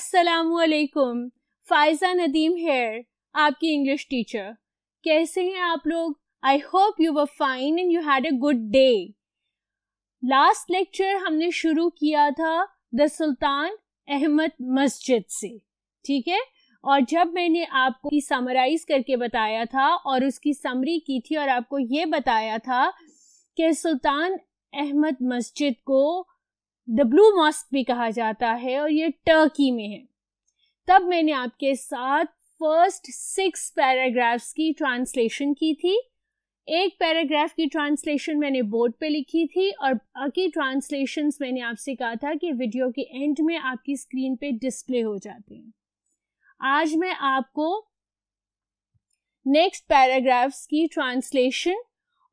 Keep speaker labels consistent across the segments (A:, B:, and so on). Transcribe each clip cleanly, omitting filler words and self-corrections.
A: अस्सलामुअलैकुम, फायजा नदीम हेयर, आपकी English teacher. कैसे हैं आप लोग? I hope you were fine and you had a good day. Last lecture हमने शुरू किया था द सुल्तान अहमद मस्जिद से, ठीक है। और जब मैंने आपको समराइज करके बताया था और उसकी समरी की थी और आपको ये बताया था कि सुल्तान अहमद मस्जिद को द ब्लू मॉस्क भी कहा जाता है और ये टर्की में है, तब मैंने आपके साथ फर्स्ट 6 पैराग्राफ्स की ट्रांसलेशन की थी। एक पैराग्राफ की ट्रांसलेशन मैंने बोर्ड पे लिखी थी और बाकी ट्रांसलेशंस मैंने आपसे कहा था कि वीडियो के एंड में आपकी स्क्रीन पे डिस्प्ले हो जाते हैं। आज मैं आपको नेक्स्ट पैराग्राफ्स की ट्रांसलेशन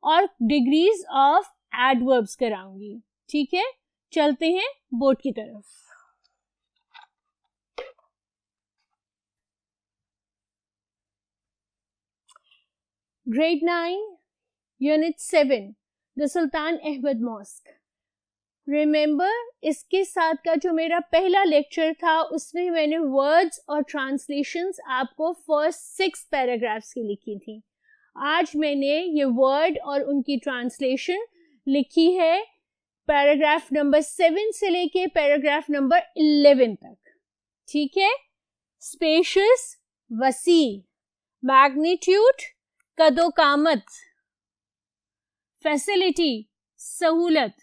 A: और डिग्रीज ऑफ एडवर्ब्स कराऊंगी, ठीक है। चलते हैं बोर्ड की तरफ। Grade 9 unit 7 the Sultan Ahmed Mosque. Remember, इसके साथ का जो मेरा पहला लेक्चर था उसमें मैंने वर्ड्स और ट्रांसलेशंस आपको फर्स्ट 6 पैराग्राफ्स की लिखी थी। आज मैंने ये वर्ड और उनकी ट्रांसलेशन लिखी है पैराग्राफ नंबर 7 से लेके पैराग्राफ नंबर 11 तक, ठीक है। स्पेशियस वसी, मैग्नीट्यूड कदोकामत, फैसिलिटी सहूलत,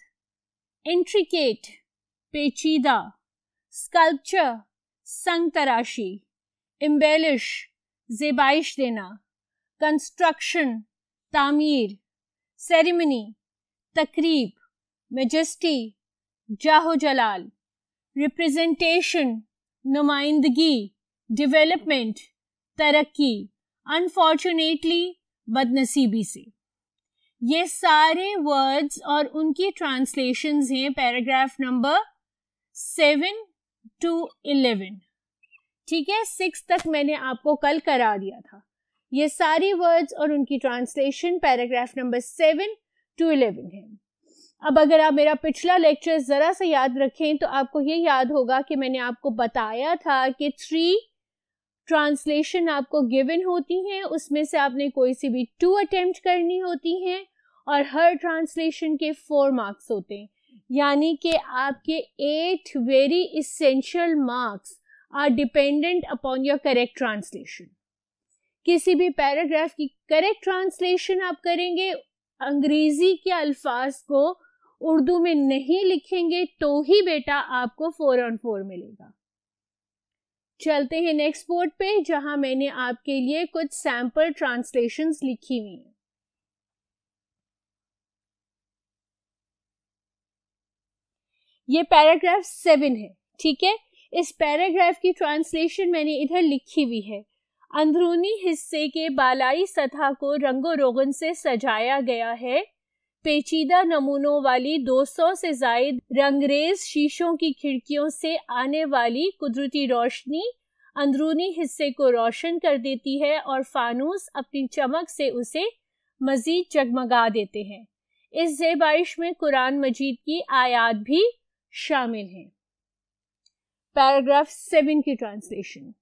A: इंट्रिकेट पेचीदा, स्कल्पचर संग तराशी, एम्बेलिश ज़ेबाइश देना, कंस्ट्रक्शन तामीर, सेरेमनी तकरीब, मेजेस्टी जाहो जलाल, रिप्रेजेंटेशन नुमाइंदगी, डेवलपमेंट तरक्की, अनफॉर्चुनेटली बदनसीबी से। ये सारे वर्ड्स और उनकी ट्रांसलेशंस हैं पैराग्राफ नंबर 7 to 11, ठीक है। 6 तक मैंने आपको कल करा दिया था। ये सारी वर्ड्स और उनकी ट्रांसलेशन पैराग्राफ नंबर 7 to 11 है। अब अगर आप मेरा पिछला लेक्चर जरा सा याद रखें तो आपको ये याद होगा कि मैंने आपको बताया था कि 3 ट्रांसलेशन आपको गिवन होती हैं, उसमें से आपने कोई सी भी 2 अटेम्प्ट करनी होती हैं और हर ट्रांसलेशन के 4 मार्क्स होते हैं, यानी कि आपके 8 very essential marks are dependent upon your correct translation. किसी भी पैराग्राफ की करेक्ट ट्रांसलेशन आप करेंगे, अंग्रेजी के अल्फाज को उर्दू में नहीं लिखेंगे तो ही बेटा आपको 4 on 4 मिलेगा। चलते हैं नेक्स्ट बोर्ड पे, जहां मैंने आपके लिए कुछ सैंपल ट्रांसलेशंस लिखी हुई हैं। ये पैराग्राफ 7 है, ठीक है। इस पैराग्राफ की ट्रांसलेशन मैंने इधर लिखी हुई है। अंदरूनी हिस्से के बालाई सतह को रंगो रोगन से सजाया गया है। पेचीदा नमूनों वाली 200 से जायद रंगरेज शीशों की खिड़कियों से आने वाली कुदरती रोशनी अंदरूनी हिस्से को रोशन कर देती है और फानूस अपनी चमक से उसे मजीद जगमगा देते हैं। इस ज़ेबाइश में कुरान मजीद की आयात भी शामिल हैं। पैराग्राफ 7 की ट्रांसलेशन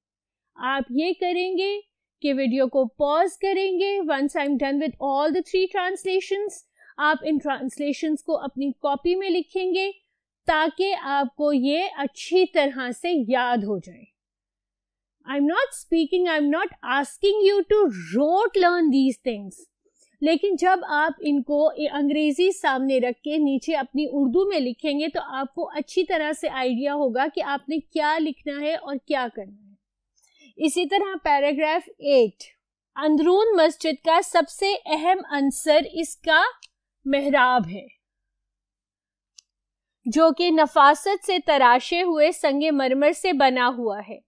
A: आप ये करेंगे कि वीडियो को पॉज करेंगे। Once I am done with all the 3 translations, आप इन ट्रांसलेशंस को अपनी कॉपी में लिखेंगे ताकि आपको ये अच्छी तरह से याद हो जाए। I am not speaking, I am not asking you to rote learn these things, लेकिन जब आप इनको अंग्रेजी सामने रख के नीचे अपनी उर्दू में लिखेंगे तो आपको अच्छी तरह से आइडिया होगा कि आपने क्या लिखना है और क्या करना है। इसी तरह पैराग्राफ 8, अंदरून मस्जिद का सबसे अहम अंसर इसका मेहराब है, जो कि नफासत से तराशे हुए संगे मरमर से बना हुआ है।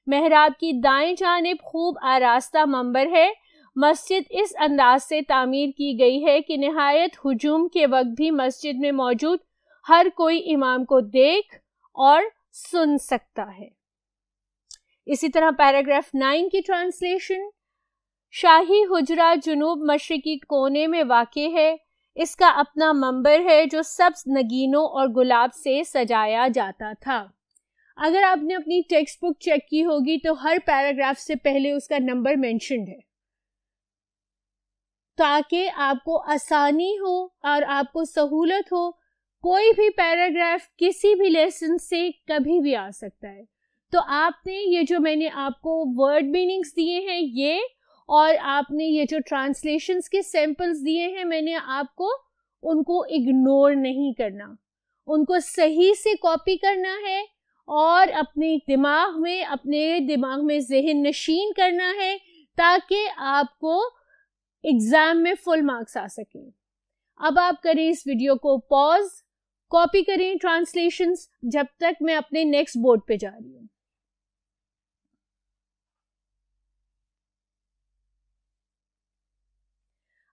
A: मेहराब की दाएं जानिब खूब आरास्ता मंबर है। मस्जिद इस अंदाज से तामीर की गई है कि निहायत हुजूम के वक्त भी मस्जिद में मौजूद हर कोई इमाम को देख और सुन सकता है। इसी तरह पैराग्राफ 9 की ट्रांसलेशन, शाही हुजरा जुनूब मशरिकी कोने में वाक़े है। इसका अपना मंबर है जो सब्ज नगीनों और गुलाब से सजाया जाता था। अगर आपने अपनी टेक्स्ट बुक चेक की होगी तो हर पैराग्राफ से पहले उसका नंबर मेंशन्ड है, ताकि आपको आसानी हो और आपको सहूलत हो। कोई भी पैराग्राफ किसी भी लेसन से कभी भी आ सकता है। तो आपने ये जो मैंने आपको वर्ड मीनिंग्स दिए हैं ये, और आपने ये जो ट्रांसलेशंस के सैंपल्स दिए हैं मैंने आपको, उनको इग्नोर नहीं करना, उनको सही से कॉपी करना है और अपने दिमाग में ज़हन नशीन करना है, ताकि आपको एग्जाम में फुल मार्क्स आ सके। अब आप करें इस वीडियो को पॉज, कॉपी करें ट्रांसलेशंस जब तक मैं अपने नेक्स्ट बोर्ड पे जा रही हूँ।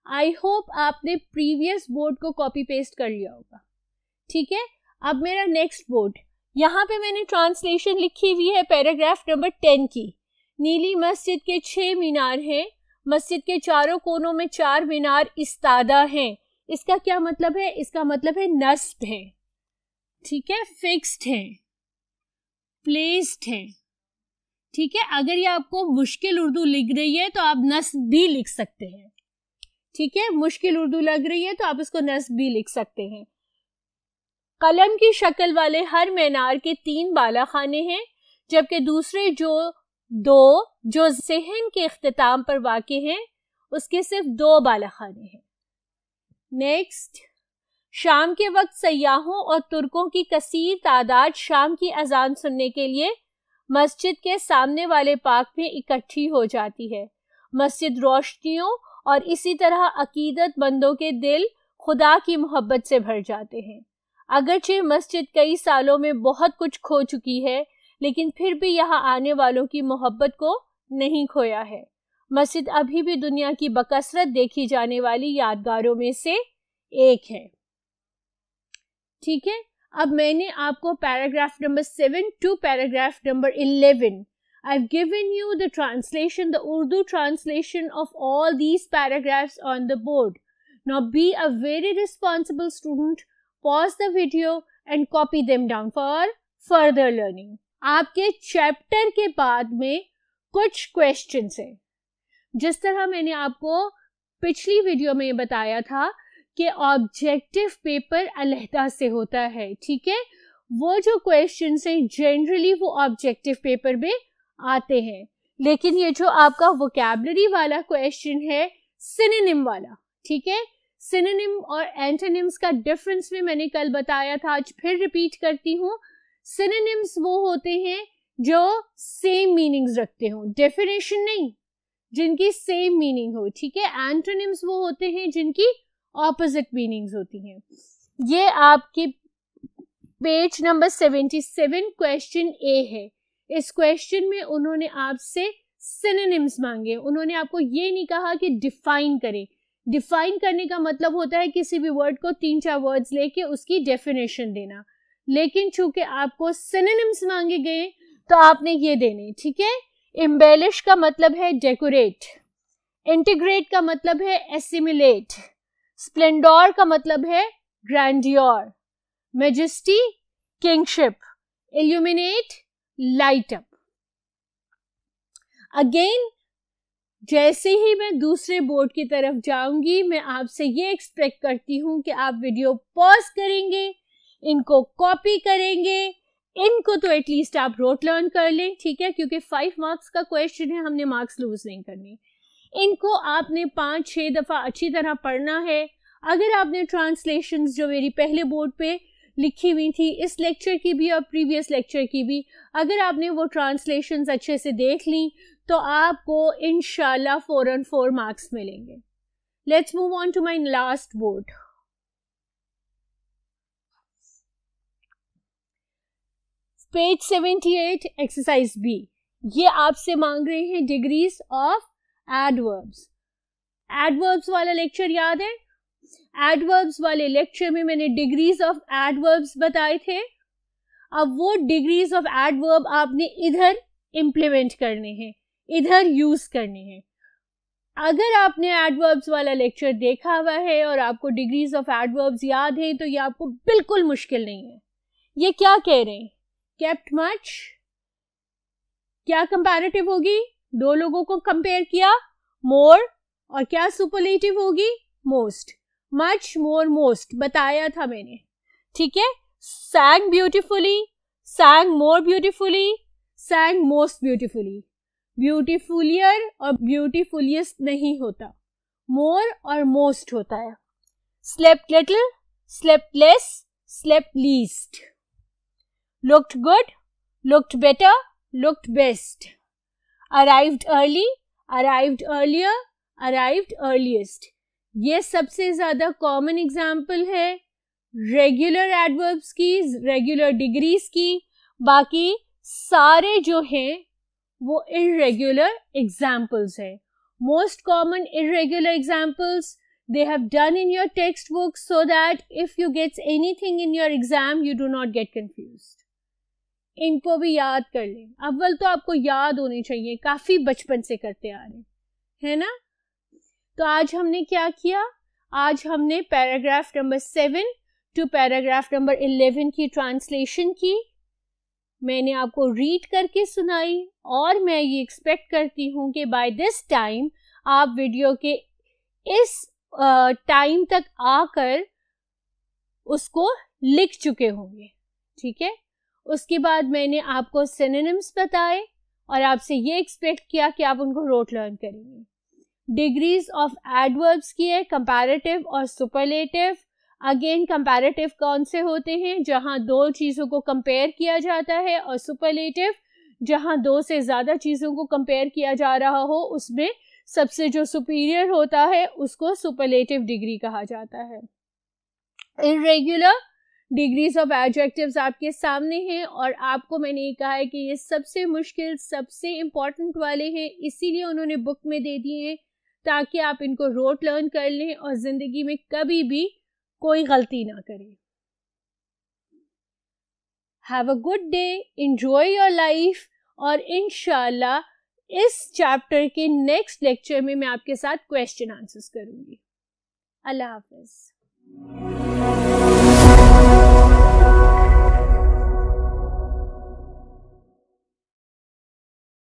A: आई होप आपने प्रीवियस बोर्ड को कॉपी पेस्ट कर लिया होगा। ठीक है, अब मेरा नेक्स्ट बोर्ड, यहाँ पे मैंने ट्रांसलेशन लिखी हुई है पैराग्राफ नंबर 10 की। नीली मस्जिद के 6 मीनार हैं, मस्जिद के चारों कोनों में 4 मीनार इस्तादा हैं। इसका क्या मतलब है? इसका मतलब है नस्ब है, ठीक है, फिक्स्ड है, प्लेस्ड है। ठीक है, अगर ये आपको मुश्किल उर्दू लिख रही है तो आप नस्ब भी लिख सकते हैं। ठीक है, मुश्किल उर्दू लग रही है तो आप इसको नस्ब भी लिख सकते हैं। कलम की शक्ल वाले हर मीनार के 3 बाला खाने हैं, जबकि दूसरे जो ज़हन के इख्तिताम पर वाक़े हैं उसके सिर्फ 2 बाला खाने हैं। नेक्स्ट, शाम के वक्त सयाहों और तुर्कों की कसीर तादाद शाम की अजान सुनने के लिए मस्जिद के सामने वाले पार्क में इकट्ठी हो जाती है। मस्जिद रोशनियों और इसी तरह अकीदतमंदों के दिल खुदा की मोहब्बत से भर जाते हैं। अगरचे मस्जिद कई सालों में बहुत कुछ खो चुकी है, लेकिन फिर भी यहाँ आने वालों की मोहब्बत को नहीं खोया है। मस्जिद अभी भी दुनिया की बकसरत देखी जाने वाली यादगारों में से एक है। ठीक है, अब मैंने आपको paragraph number 7 to paragraph number 11, I've given you the translation, the Urdu translation of all these paragraphs on the board. Now be a very responsible student. Pause the video and copy them down for further learning. आपके chapter के बाद में कुछ questions हैं। जिस तरह मैंने आपको पिछली वीडियो में बताया था कि ऑब्जेक्टिव पेपर अलहदा से होता है। ठीक है, वो जो क्वेश्चंस हैं जनरली वो ऑब्जेक्टिव पेपर में आते हैं, लेकिन ये जो आपका वोकैबुलरी वाला क्वेश्चन है सिनोनिम वाला, ठीक है, सिनोनिम और एंटोनिम्स का डिफरेंस भी मैंने कल बताया था, आज फिर रिपीट करती हूँ। सिनोनिम्स वो होते हैं जो सेम मीनिंग्स रखते हो, डेफिनेशन नहीं, जिनकी सेम मीनिंग हो। ठीक है, एंटोनिम्स वो होते हैं जिनकी ऑपोजिट मीनिंग्स होती हैं। ये आपके पेज नंबर 77 क्वेश्चन ए है। इस क्वेश्चन में उन्होंने आपसे सिनोनिम्स मांगे। उन्होंने आपको ये नहीं कहा कि डिफाइन करें। डिफाइन करने का मतलब होता है किसी भी वर्ड को 3-4 वर्ड्स लेके उसकी डेफिनेशन देना, लेकिन चूंकि आपको सिनोनिम्स मांगे गए तो आपने ये देने। ठीक है, एम्बेलिश का मतलब है डेकोरेट, इंटीग्रेट का मतलब है एसिमिलेट, स्प्लेंडोर का मतलब है grandeur, majesty kingship, illuminate light up. Again जैसे ही मैं दूसरे बोर्ड की तरफ जाऊंगी मैं आपसे ये एक्सपेक्ट करती हूँ कि आप वीडियो पॉज करेंगे, इनको कॉपी करेंगे, इनको तो एटलीस्ट आप रोट लर्न कर लें। ठीक है, क्योंकि 5 मार्क्स का क्वेश्चन है, हमने मार्क्स लूज नहीं करने। इनको आपने 5-6 दफा अच्छी तरह पढ़ना है। अगर आपने ट्रांसलेशंस जो मेरी पहले बोर्ड पे लिखी हुई थी, इस लेक्चर की भी और प्रीवियस लेक्चर की भी, अगर आपने वो ट्रांसलेशंस अच्छे से देख ली तो आपको इंशाल्लाह 4 on 4 मार्क्स मिलेंगे। Let's move on to my last board. Page 78 exercise B. ये आपसे मांग रहे हैं डिग्रीज ऑफ एडवर्ब्स। एडवर्ब्स वाला लेक्चर याद है? एडवर्ब्स वाले लेक्चर में मैंने डिग्रीज ऑफ एडवर्ब्स बताए थे। अब वो डिग्रीज ऑफ एडवर्ब आपने इधर इंप्लीमेंट करने हैं, इधर यूज करने हैं। अगर आपने एडवर्ब्स वाला लेक्चर देखा हुआ है और आपको डिग्रीज ऑफ एडवर्ब्स याद है तो ये आपको बिल्कुल मुश्किल नहीं है। ये क्या कह रहे हैं केप्ट मच, क्या कंपैरेटिव होगी, दो लोगों को कंपेयर किया, मोर, और क्या सुपरलेटिव होगी, मोस्ट। मच, मोर, मोस्ट बताया था मैंने, ठीक है। sang ब्यूटिफुली, sang मोर ब्यूटिफुली, sang मोस्ट ब्यूटिफुली। ब्यूटिफुलियर और ब्यूटिफुलियस्ट नहीं होता, मोर और मोस्ट होता है। slept little, slept less, slept least। looked good, looked better, looked best। arrived early, arrived earlier, arrived earliest। ये सबसे ज्यादा कॉमन एग्जाम्पल है रेगुलर एडवर्ब्स की, रेगुलर डिग्रीज की। बाकी सारे जो हैं वो इर्रेगुलर एग्जाम्पल्स है। Most common irregular examples they have done in your textbook so that if you get anything in your exam you do not get confused। इनको भी याद कर लें, अव्वल तो आपको याद होने चाहिए, काफी बचपन से करते आ रहे है ना। तो आज हमने क्या किया, आज हमने paragraph number 7 to paragraph number 11 की ट्रांसलेशन की। मैंने आपको रीड करके सुनाई और मैं ये एक्सपेक्ट करती हूँ कि बाय दिस टाइम आप वीडियो के इस टाइम तक आकर उसको लिख चुके होंगे, ठीक है। उसके बाद मैंने आपको सिनोनिम्स बताए और आपसे ये एक्सपेक्ट किया कि आप उनको रोट लर्न करेंगे। डिग्रीज ऑफ एडवर्ब्स की है, कंपैरेटिव और सुपरलेटिव। अगेन कंपैरेटिव कौन से होते हैं, जहां दो चीजों को कंपेयर किया जाता है, और सुपरलेटिव जहां दो से ज्यादा चीजों को कंपेयर किया जा रहा हो, उसमें सबसे जो सुपीरियर होता है उसको सुपरलेटिव डिग्री कहा जाता है। इर्रेगुलर डिग्रीज ऑफ एडजेक्टिव्स आपके सामने हैं और आपको मैंने ये कहा है कि ये सबसे मुश्किल, सबसे इंपॉर्टेंट वाले हैं, इसीलिए उन्होंने बुक में दे दिए हैं ताकि आप इनको रोट लर्न कर लें और जिंदगी में कभी भी कोई गलती ना करें। Have a good day, enjoy your life, और इंशाल्लाह इस चैप्टर के नेक्स्ट लेक्चर में मैं आपके साथ क्वेश्चन आंसर्स करूंगी। अल्लाह हाफिज।